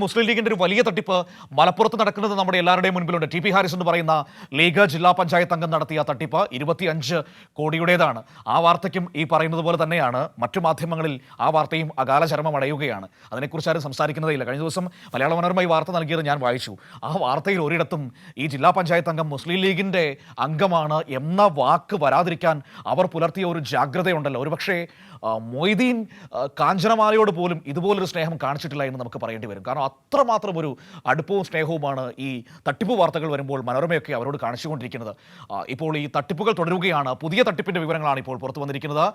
മുസ്ലിം ലീഗിന്റെ ഒരു വലിയ തട്ടിപ്പ് മലപ്പുറത്ത് നടക്കുന്നത് നമ്മുടെ എല്ലാവരുടെയും മുൻപിലുണ്ട്. ടി പി ഹാരിസ് എന്ന് പറയുന്ന ലീഗ് ജില്ലാ പഞ്ചായത്ത് അംഗം നടത്തിയ തട്ടിപ്പ് 25 കോടിയുടേതാണ്. ആ വാർത്തയ്ക്കും ഈ പറയുന്നത് പോലെ തന്നെയാണ് മറ്റു മാധ്യമങ്ങളിൽ ആ വാർത്തയും അകാല ചരമം അടയുകയാണ്. അതിനെക്കുറിച്ച് ആരും സംസാരിക്കുന്നതേയില്ല. കഴിഞ്ഞ ദിവസം മലയാള മനോരമ ഈ വാർത്ത നൽകിയത് ഞാൻ വായിച്ചു. ആ വാർത്തയിൽ ഒരിടത്തും ഈ ജില്ലാ പഞ്ചായത്ത് അംഗം മുസ്ലിം ലീഗിന്റെ അംഗമാണ് എന്ന വാക്ക് വരാതിരിക്കാൻ അവർ പുലർത്തിയ ഒരു ജാഗ്രതയുണ്ടല്ലോ. ഒരുപക്ഷേ മൊയ്തീൻ കാഞ്ചനമാലയോട് പോലും ഇതുപോലൊരു സ്നേഹം കാണിച്ചിട്ടില്ല എന്ന് നമുക്ക് പറയേണ്ടി വരും. കാരണം അത്രമാത്രം ഒരു അടുപ്പവും സ്നേഹവുമാണ് ഈ തട്ടിപ്പ് വാർത്തകൾ വരുമ്പോൾ മനോരമയൊക്കെ അവരോട് കാണിച്ചുകൊണ്ടിരിക്കുന്നത്. ഇപ്പോൾ ഈ തട്ടിപ്പുകൾ തുടരുകയാണ്. പുതിയ തട്ടിപ്പിന്റെ വിവരങ്ങളാണ് ഇപ്പോൾ പുറത്തു വന്നിരിക്കുന്നത്.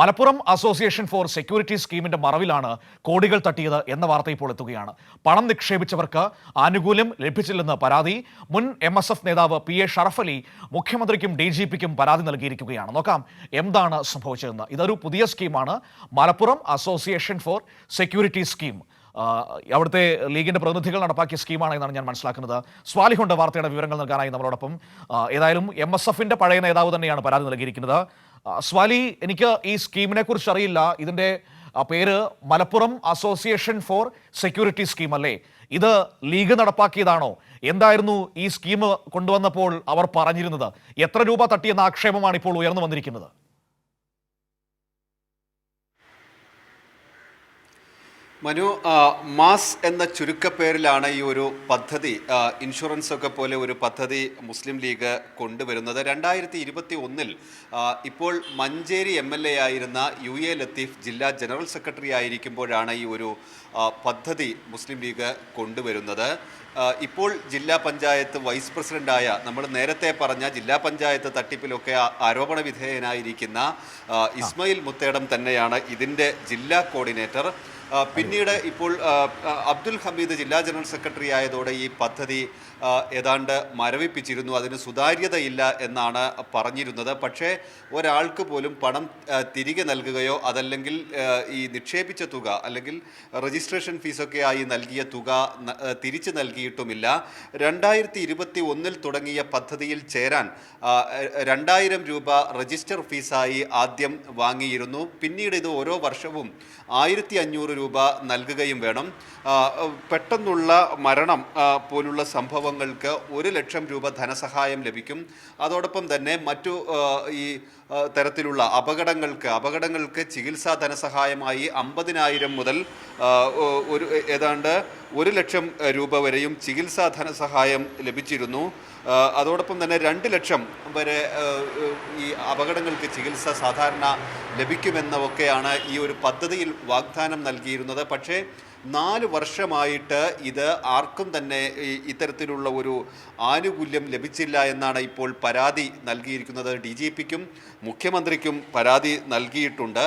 മലപ്പുറം അസോസിയേഷൻ ഫോർ സെക്യൂരിറ്റി സ്കീമിന്റെ മറവിലാണ് കോടികൾ തട്ടിയത് എന്ന വാർത്ത ഇപ്പോൾ എത്തുകയാണ്. പണം നിക്ഷേപിച്ചവർക്ക് ആനുകൂല്യം ലഭിച്ചില്ലെന്ന് പരാതി. മുൻ MSF നേതാവ് PA ഷറഫ് അലി മുഖ്യമന്ത്രിക്കും DGPക്കും പരാതി നൽകിയിരിക്കുകയാണ്. നോക്കാം എന്താണ് സംഭവിച്ചതെന്ന്. ഇതൊരു പുതിയ സ്കീമാണ്, Malappuram association for security scheme. അവിടുത്തെ ലീഗിന്റെ പ്രതിനിധികൾ നടപ്പാക്കിയ സ്കീമാണ് എന്നാണ് ഞാൻ മനസ്സിലാക്കുന്നത്. സ്വാലിഹുണ്ട് വാർത്തയുടെ വിവരങ്ങൾ നൽകാനായി നമ്മളോടൊപ്പം. ഏതായാലും MSFന്റെ പഴയ നേതാവ് തന്നെയാണ് പരാതി നൽകിയിരിക്കുന്നത്. സ്വാലി, എനിക്ക് ഈ സ്കീമിനെ കുറിച്ച് അറിയില്ല. ഇതിന്റെ പേര് Malappuram association for security scheme അല്ലേ? ഇത് ലീഗ് നടപ്പാക്കിയതാണോ? എന്തായിരുന്നു ഈ സ്കീം കൊണ്ടുവന്നപ്പോൾ അവർ പറഞ്ഞിരുന്നത്? എത്ര രൂപ തട്ടിയെന്ന ആക്ഷേപമാണ് ഇപ്പോൾ ഉയർന്നു വന്നിരിക്കുന്നത്? മനു, മാസ് എന്ന ചുരുക്കപ്പേരിലാണ് ഈ ഒരു പദ്ധതി, ഇൻഷുറൻസ് ഒക്കെ പോലെ ഒരു പദ്ധതി മുസ്ലിം ലീഗ് കൊണ്ടുവരുന്നത്. 2021 ഇപ്പോൾ മഞ്ചേരി MLA ആയിരുന്ന UA ലത്തീഫ് ജില്ലാ ജനറൽ സെക്രട്ടറി ആയിരിക്കുമ്പോഴാണ് ഈ ഒരു പദ്ധതി മുസ്ലിം ലീഗ് കൊണ്ടുവരുന്നത്. ഇപ്പോൾ ജില്ലാ പഞ്ചായത്ത് വൈസ് പ്രസിഡന്റായ, നമ്മൾ നേരത്തെ പറഞ്ഞ ജില്ലാ പഞ്ചായത്ത് തട്ടിപ്പിലൊക്കെ ആരോപണ വിധേയനായിരിക്കുന്ന ഇസ്മായിൽ മുത്തേടം തന്നെയാണ് ഇതിൻ്റെ ജില്ലാ കോർഡിനേറ്റർ. പിന്നീട് ഇപ്പോൾ അബ്ദുൽ ഹമീദ് ജില്ലാ ജനറൽ സെക്രട്ടറി ആയതോടെ ഈ പദ്ധതി ഏതാണ്ട് മരവിപ്പിച്ചിരുന്നു. അതിന് സുതാര്യതയില്ല എന്നാണ് പറഞ്ഞിരുന്നത്. പക്ഷേ ഒരാൾക്ക് പോലും പണം തിരികെ നൽകുകയോ അതല്ലെങ്കിൽ ഈ നിക്ഷേപിച്ച തുക അല്ലെങ്കിൽ രജിസ്ട്രേഷൻ ഫീസൊക്കെ ആയി നൽകിയ തുക തിരിച്ചു നൽകിയിട്ടുമില്ല. 2021 തുടങ്ങിയ പദ്ധതിയിൽ ചേരാൻ 2000 രൂപ രജിസ്റ്റർ ഫീസായി ആദ്യം വാങ്ങിയിരുന്നു. പിന്നീട് ഇത് ഓരോ വർഷവും 1500 രൂപ നൽകുകയും വേണം. പെട്ടെന്നുള്ള മരണം പോലുള്ള സംഭവങ്ങൾക്ക് 1 ലക്ഷം രൂപ ധനസഹായം ലഭിക്കും. അതോടൊപ്പം തന്നെ മറ്റു ഈ തരത്തിലുള്ള അപകടങ്ങൾക്ക് ചികിത്സാ ധനസഹായമായി 50,000 മുതൽ ഏതാണ്ട് 1 ലക്ഷം രൂപ വരെയും ചികിത്സാ ധനസഹായം ലഭിച്ചിരുന്നു. അതോടൊപ്പം തന്നെ 2 ലക്ഷം വരെ ഈ അപകടങ്ങൾക്ക് ചികിത്സ സാധാരണ ലഭിക്കുമെന്നൊക്കെയാണ് ഈ ഒരു പദ്ധതിയിൽ വാഗ്ദാനം നൽകിയിരുന്നത്. പക്ഷേ 4 വർഷമായിട്ട് ഇത് ആർക്കും തന്നെ ഇത്തരത്തിലുള്ള ഒരു ആനുകൂല്യം ലഭിച്ചില്ല എന്നാണ് ഇപ്പോൾ പരാതി നൽകിയിരിക്കുന്നത്. DGPക്കും മുഖ്യമന്ത്രിക്കും പരാതി നൽകിയിട്ടുണ്ട്.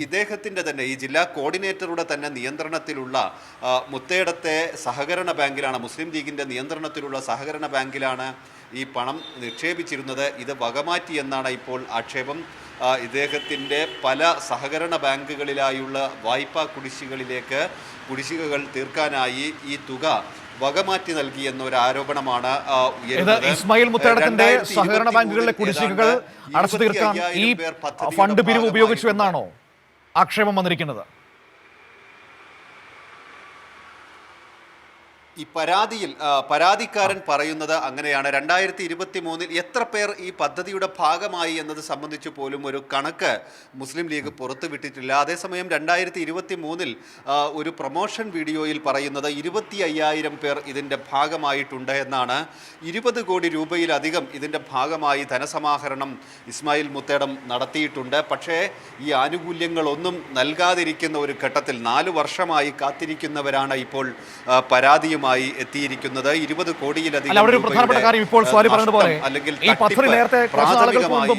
ഇദ്ദേഹത്തിൻ്റെ തന്നെ ഈ ജില്ലാ കോർഡിനേറ്ററുടെ തന്നെ നിയന്ത്രണത്തിലുള്ള മുത്തേടത്തെ സഹകരണ ബാങ്കിലാണ്, മുസ്ലിം ലീഗിൻ്റെ നിയന്ത്രണത്തിലുള്ള സഹകരണ ബാങ്കിലാണ് ഈ പണം നിക്ഷേപിച്ചിരുന്നത്. ഇത് വകമാറ്റി എന്നാണ് ഇപ്പോൾ ആക്ഷേപം. ഇദ്ദേഹത്തിൻ്റെ പല സഹകരണ ബാങ്കുകളിലായുള്ള വായ്പാ കുടിശ്ശികകൾ തീർക്കാനായി ഈ തുക വകമാറ്റി നൽകി എന്നൊരു ആരോപണമാണ് ഉയരുന്നത്. ഇസ്മായിൽ മുത്തേടത്തിന്റെ സഹകരണ ബാങ്കുകളിലെ കുടിശ്ശികകൾ അടച്ചു തീർക്കാൻ ഈ ഫണ്ട് പിരിവ് ഉപയോഗിച്ചു എന്നാണോ ആക്ഷേപം വന്നിരിക്കുന്നത്? ഈ പരാതിക്കാരൻ പറയുന്നത് അങ്ങനെയാണ്. 2023 എത്ര പേർ ഈ പദ്ധതിയുടെ ഭാഗമായി എന്നത് സംബന്ധിച്ച് പോലും ഒരു കണക്ക് മുസ്ലിം ലീഗ് പുറത്തുവിട്ടിട്ടില്ല. അതേസമയം 2023 ഒരു പ്രൊമോഷൻ വീഡിയോയിൽ പറയുന്നത് 25,000 പേർ ഇതിൻ്റെ ഭാഗമായിട്ടുണ്ട് എന്നാണ്. 20 കോടി രൂപയിലധികം ഇതിൻ്റെ ഭാഗമായി ധനസമാഹരണം ഇസ്മായിൽ മുത്തേടം നടത്തിയിട്ടുണ്ട്. പക്ഷേ ഈ ആനുകൂല്യങ്ങളൊന്നും നൽകാതിരിക്കുന്ന ഒരു ഘട്ടത്തിൽ 4 വർഷമായി കാത്തിരിക്കുന്നവരാണ് ഇപ്പോൾ പരാതിയുമായി എത്തിയിരിക്കുന്നത്. 20 കോടിയിലധികം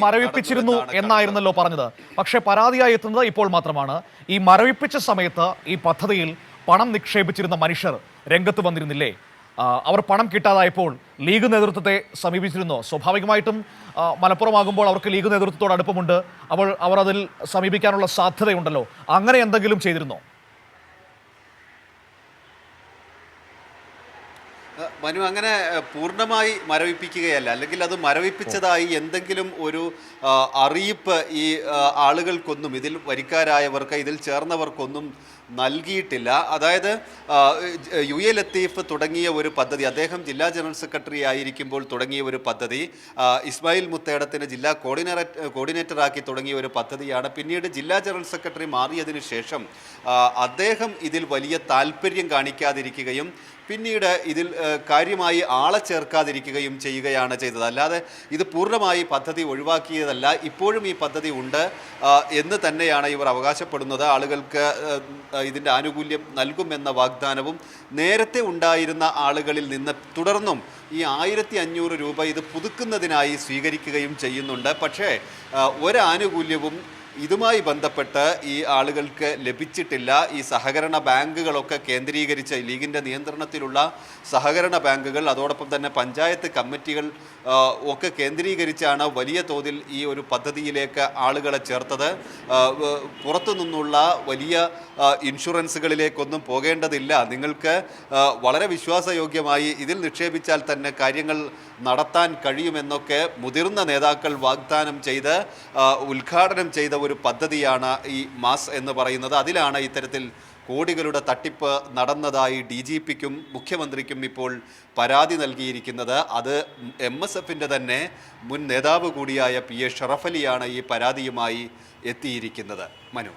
മരവിപ്പിച്ചിരുന്നു എന്നായിരുന്നല്ലോ പറഞ്ഞത്. പക്ഷെ പരാതിയായി എത്തുന്നത് ഇപ്പോൾ മാത്രമാണ്. ഈ മരവിപ്പിച്ച സമയത്ത് ഈ പദ്ധതിയിൽ പണം നിക്ഷേപിച്ചിരുന്ന മനുഷ്യർ രംഗത്ത് വന്നിരുന്നില്ലേ? അവർ പണം കിട്ടാതായപ്പോൾ ലീഗ് നേതൃത്വത്തെ സമീപിച്ചിരുന്നോ? സ്വാഭാവികമായിട്ടും മലപ്പുറമാകുമ്പോൾ അവർക്ക് ലീഗ് നേതൃത്വത്തോട് അടുപ്പമുണ്ട്. അവർ അതിൽ സമീപിക്കാനുള്ള സാധ്യതയുണ്ടല്ലോ. അങ്ങനെ എന്തെങ്കിലും ചെയ്തിരുന്നോ? മനു, അങ്ങനെ പൂർണ്ണമായി മരവിപ്പിക്കുകയല്ല, അല്ലെങ്കിൽ അത് മരവിപ്പിച്ചതായി എന്തെങ്കിലും ഒരു അറിയിപ്പ് ഈ ആളുകൾക്കൊന്നും, ഇതിൽ വരിക്കാരായവർക്ക്, ഇതിൽ ചേർന്നവർക്കൊന്നും നൽകിയിട്ടില്ല. അതായത് UA ലത്തീഫ് തുടങ്ങിയ ഒരു പദ്ധതി, അദ്ദേഹം ജില്ലാ ജനറൽ സെക്രട്ടറി ആയിരിക്കുമ്പോൾ തുടങ്ങിയ ഒരു പദ്ധതി, ഇസ്മായിൽ മുത്തേടത്തിന് ജില്ലാ കോർഡിനേറ്ററാക്കി തുടങ്ങിയ ഒരു പദ്ധതിയാണ്. പിന്നീട് ജില്ലാ ജനറൽ സെക്രട്ടറി മാറിയതിനു ശേഷം അദ്ദേഹം ഇതിൽ വലിയ താല്പര്യം കാണിക്കാതിരിക്കുകയും പിന്നീട് ഇതിൽ കാര്യമായി ആളെ ചേർക്കാതിരിക്കുകയും ചെയ്യുകയാണ് ചെയ്തത്. അല്ലാതെ ഇത് പൂർണ്ണമായി പദ്ധതി ഒഴിവാക്കിയതല്ല. ഇപ്പോഴും ഈ പദ്ധതി ഉണ്ട് എന്ന് തന്നെയാണ് ഇവർ അവകാശപ്പെടുന്നത്. ആളുകൾക്ക് ഇതിൻ്റെ ആനുകൂല്യം നൽകുമെന്ന വാഗ്ദാനവും നേരത്തെ ഉണ്ടായിരുന്ന ആളുകളിൽ നിന്ന് തുടർന്നും ഈ 1500 രൂപ ഇത് പുതുക്കുന്നതിനായി സ്വീകരിക്കുകയും ചെയ്യുന്നുണ്ട്. പക്ഷേ ഒരാനുകൂല്യവും ഇതുമായി ബന്ധപ്പെട്ട് ഈ ആളുകൾക്ക് ലഭിച്ചിട്ടില്ല. ഈ സഹകരണ ബാങ്കുകളൊക്കെ കേന്ദ്രീകരിച്ച് ലീഗിൻ്റെ നിയന്ത്രണത്തിലുള്ള സഹകരണ ബാങ്കുകൾ, അതോടൊപ്പം തന്നെ പഞ്ചായത്ത് കമ്മിറ്റികൾ ഒക്കെ കേന്ദ്രീകരിച്ചാണ് വലിയ തോതിൽ ഈ ഒരു പദ്ധതിയിലേക്ക് ആളുകളെ ചേർത്തത്. പുറത്തു നിന്നുള്ള വലിയ ഇൻഷുറൻസുകളിലേക്കൊന്നും പോകേണ്ടതില്ല, നിങ്ങൾക്ക് വളരെ വിശ്വാസയോഗ്യമായി ഇതിൽ നിക്ഷേപിച്ചാൽ തന്നെ കാര്യങ്ങൾ നടത്താൻ കഴിയുമെന്നൊക്കെ മുതിർന്ന നേതാക്കൾ വാഗ്ദാനം ചെയ്ത് ഉദ്ഘാടനം ചെയ്ത ഒരു പദ്ധതിയാണ് ഈ മാസ് എന്ന് പറയുന്നത്. അതിലാണ് ഇത്തരത്തിൽ കോടികളുടെ തട്ടിപ്പ് നടന്നതായി DGPക്കും മുഖ്യമന്ത്രിക്കും ഇപ്പോൾ പരാതി നൽകിയിരിക്കുന്നത്. അത് MSFൻ്റെ തന്നെ മുൻ നേതാവ് കൂടിയായ PA ഷറഫലിയാണ് ഈ പരാതിയുമായി എത്തിയിരിക്കുന്നത്. മനു,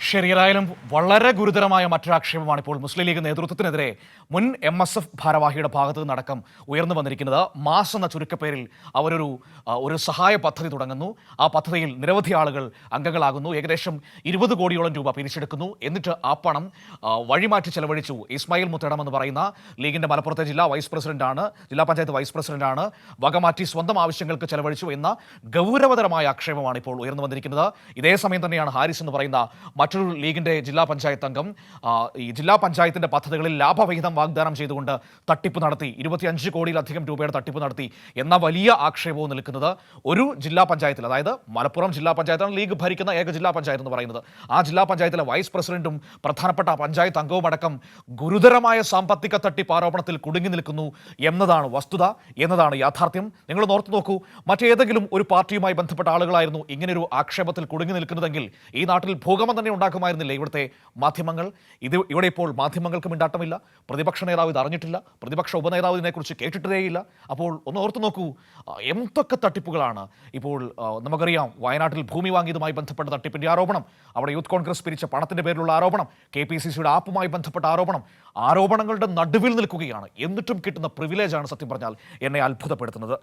ശരിയായാലും വളരെ ഗുരുതരമായ മറ്റൊരാക്ഷേപമാണ് ഇപ്പോൾ മുസ്ലിം ലീഗ് നേതൃത്വത്തിനെതിരെ മുൻ MSF ഭാരവാഹിയുടെ ഭാഗത്ത് നിന്നടക്കം ഉയർന്നു വന്നിരിക്കുന്നത്. മാസ് എന്ന ചുരുക്കപ്പേരിൽ അവരൊരു സഹായ പദ്ധതി തുടങ്ങുന്നു. ആ പദ്ധതിയിൽ നിരവധി ആളുകൾ അംഗങ്ങളാകുന്നു. ഏകദേശം 20 കോടിയോളം രൂപ പിരിച്ചെടുക്കുന്നു. എന്നിട്ട് ആ പണം വഴിമാറ്റി ചെലവഴിച്ചു. ഇസ്മായിൽ മുത്തേടം എന്ന് പറയുന്ന ലീഗിൻ്റെ മലപ്പുറത്തെ ജില്ലാ പഞ്ചായത്ത് വൈസ് പ്രസിഡന്റാണ് വകമാറ്റി സ്വന്തം ആവശ്യങ്ങൾക്ക് ചെലവഴിച്ചു എന്ന ഗൗരവതരമായ ആക്ഷേപമാണ് ഇപ്പോൾ ഉയർന്നു വന്നിരിക്കുന്നത്. ഇതേ സമയം തന്നെയാണ് ഹാരിസ് എന്ന് പറയുന്ന മറ്റൊരു ലീഗിൻ്റെ ജില്ലാ പഞ്ചായത്ത് അംഗം ഈ ജില്ലാ പഞ്ചായത്തിൻ്റെ പദ്ധതികളിൽ ലാഭവിഹിതം വാഗ്ദാനം ചെയ്തുകൊണ്ട് തട്ടിപ്പ് നടത്തി, 25 കോടിയിലധികം രൂപയുടെ തട്ടിപ്പ് നടത്തി എന്ന വലിയ ആക്ഷേപവും നിൽക്കുന്നത് ഒരു ജില്ലാ പഞ്ചായത്തിൽ, അതായത് മലപ്പുറം ജില്ലാ പഞ്ചായത്താണ് ലീഗ് ഭരിക്കുന്ന ഏക ജില്ലാ പഞ്ചായത്ത് എന്ന് പറയുന്നത്. ആ ജില്ലാ പഞ്ചായത്തിലെ വൈസ് പ്രസിഡന്റും പ്രധാനപ്പെട്ട പഞ്ചായത്ത് അംഗവും അടക്കം ഗുരുതരമായ സാമ്പത്തിക തട്ടിപ്പ് ആരോപണത്തിൽ കുടുങ്ങി നിൽക്കുന്നു എന്നതാണ് വസ്തുത, എന്നതാണ് യാഥാർത്ഥ്യം. നിങ്ങൾ ഓർത്തു നോക്കൂ, മറ്റേതെങ്കിലും ഒരു പാർട്ടിയുമായി ബന്ധപ്പെട്ട ആളുകളായിരുന്നു ഇങ്ങനെയൊരു ആക്ഷേപത്തിൽ കുടുങ്ങി നിൽക്കുന്നതെങ്കിൽ ഈ നാട്ടിൽ ഭൂകമ്പം തന്നെ ഉണ്ടാക്കുമായിരുന്നില്ല ഇവിടുത്തെ മാധ്യമങ്ങൾ. ഇവിടെ ഇപ്പോൾ മാധ്യമങ്ങൾക്ക് മിണ്ടാട്ടമില്ല. പ്രതിപക്ഷ നേതാവ് ഇത് അറിഞ്ഞിട്ടില്ല, പ്രതിപക്ഷ ഉപനേതാവ് ഇതിനെക്കുറിച്ച് കേട്ടിട്ടേയില്ല. അപ്പോൾ ഒന്ന് ഓർത്തു നോക്കൂ, എന്തൊക്കെ തട്ടിപ്പുകളാണ് ഇപ്പോൾ. നമുക്കറിയാം, വയനാട്ടിൽ ഭൂമി വാങ്ങിയതുമായി ബന്ധപ്പെട്ട തട്ടിപ്പിൻ്റെ ആരോപണം, അവിടെ യൂത്ത് കോൺഗ്രസ് പിരിച്ച പണത്തിൻ്റെ പേരിലുള്ള ആരോപണം, KPCCയുടെ ആപ്പുമായി ബന്ധപ്പെട്ട ആരോപണങ്ങളുടെ നടുവിൽ നിൽക്കുകയാണ്. എന്നിട്ടും കിട്ടുന്ന പ്രിവിലേജാണ് സത്യം പറഞ്ഞാൽ എന്നെ അത്ഭുതപ്പെടുത്തുന്നത്.